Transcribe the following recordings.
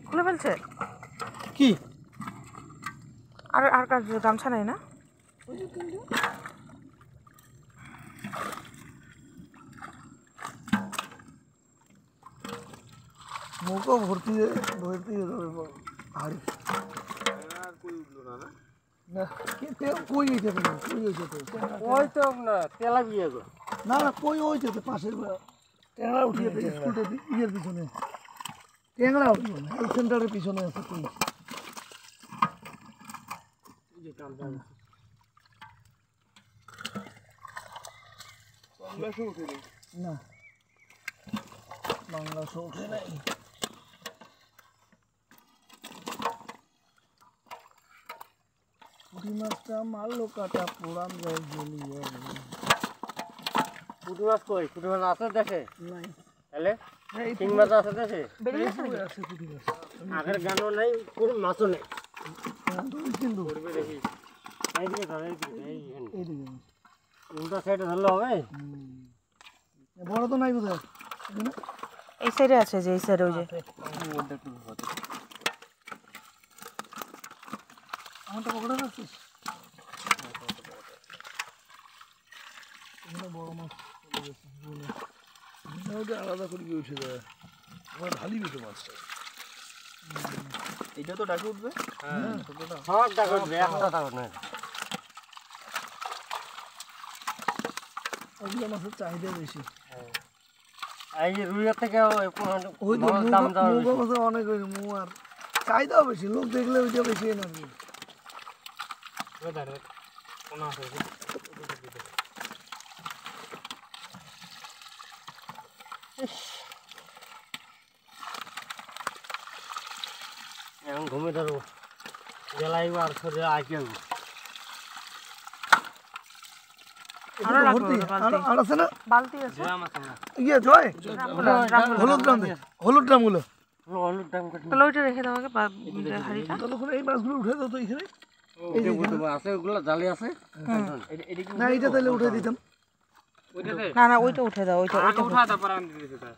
খুলে ফেলছে কি আর কার গামছা নাই না নৌকা ভর্তি ভর্তি হাড়ি আর কই উঠলো না না না কই হয়েছে ওই তো না তেলা বিয়ে গো না না কই হয়েছে তো পাশের ট্যাংরা উঠিয়ে স্কুলটা ইয়ের পিছনে ট্যাংরা উঠিয়ে এই সেন্টারের পিছনে আছে কই না বাংলা শো উঠে নাই পুঁটি মাছটা মারলো কাটা পোড়ান যায় জ্বলিয়ে পুঁটি মাছ কই পুঁটি মাছ আছে দেখে নাই তাহলে শিং মাছ আছে দেখে আছে পুঁটি মাছ আগের গানও নাই পুরো মাছও নেই কিন্তু করবে দেখি এইদিকে ধর এইদিকে এইদিকে উল্টা সাইডে ধরলে হবে বড় তো নাই বোধহয় এই সাইডে আছে যে এই সাইডে ওই যে আমারটা পকড়ে রাখছিস বড় মাছ ওইটা আলাদা করে উঠে দেয় আমার ঢালিবি তো মাছটা এটা তো ডাকে উঠবে সব ডাকে উঠবে একটা ডাকে না ওগুলো মাছের চাহিদা বেশি এই রুইয়ের থেকে ওই তো দাম দাম নৌকা মাছে অনেক আর চাহিদাও বেশি লোক দেখলে ওইটা বেশি এনে এখন ঘুমে ধরবো জ্বালাইব আর সরে আঁকে আরো ভর্তি আর আছে না বালতি আছে ইয়ে জয় হলুদ ড্রামগুলো হলুদ দাম তাহলে ওইটা রেখে দাও আগে হাড়িটা তাহলে করে এই মাছগুলো উঠে দাও তো এখানে আছে ওগুলো জালি আছে না এইটা তাহলে উঠে দিতাম না না ওইটা উঠে দাও ওইটা উঠা তারপর আমি দিয়ে দিতে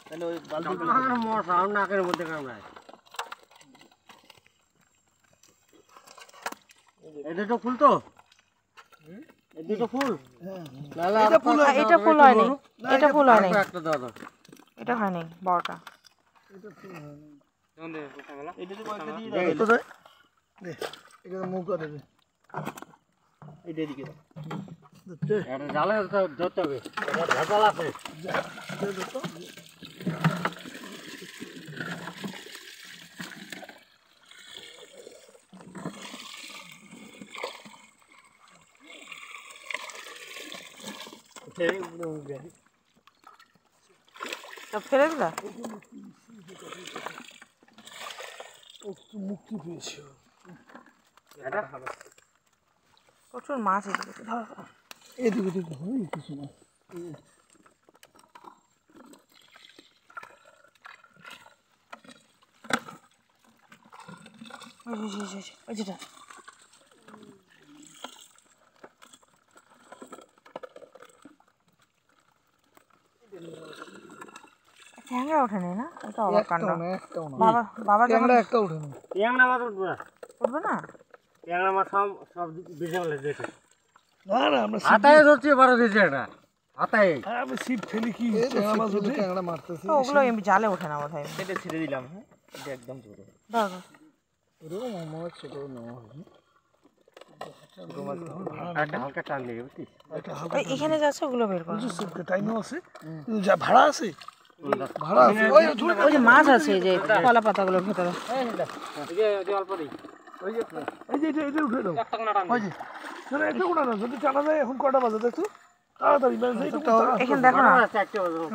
তাহলে ওই বালতি মোর সাউন্ড নাকের মধ্যে কামড়ায় এটা তো ফুল তো এটা তো ফুল এটা ফুল এটা ফুল হয়নি এটা ফুল হয়নি একটা দাও দাও এটা হয়নি বড়টা এটা তো কয়েকটা দিয়ে দে তো দে এটা মুখা দেবে এইটা দিকে দাও দে এটা জালে ধরতে হবে এটা ভেজাল আছে দে তো সব ফেলে দিলা মুক্তি পেয়েছি এটা প্রচুর মাছ এদিকে ধর এদিকে দিকে হয় কিছু না ওই যেটা ট্যাংরা ওঠেনি না এটা অবাক কাণ্ড বাবা ট্যাংরা একটা ওঠেনি ট্যাংরা মাছ উঠবে না উঠবে না ট্যাংরা মাছ সব সব বেঁচে গেলে দেখে না না আমরা হাতায় ধরছি বড় দিয়েছে এটা হাতায় আমি ছিপ ফেলি কি ট্যাংরা মাছ উঠে ট্যাংরা মারতেছি তো ওগুলো এমনি জালে ওঠে না বোধহয় এটা ছেড়ে দিলাম হ্যাঁ এটা একদম ছোট ধর এরকম আমার ছোট নেওয়া হয়নি একটা হালকা টান লেগে বুঝছিস এখানে যাচ্ছে ওগুলো বের করো টাইমও আছে কিন্তু যা ভাড়া আছে ভাড়া আছে ওই যে মাছ আছে যে কলা পাতাগুলোর ভেতরে অল্প দিই এই যে এটা উঠে দাও ওই যে না এটা উঠা না যদি চালা যায় এখন কটা বাজে দেখো তাড়াতাড়ি এখানে দেখো না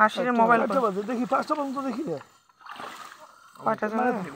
নাসিরের মোবাইল বাজে দেখি 5টা পর্যন্ত দেখি কয়টা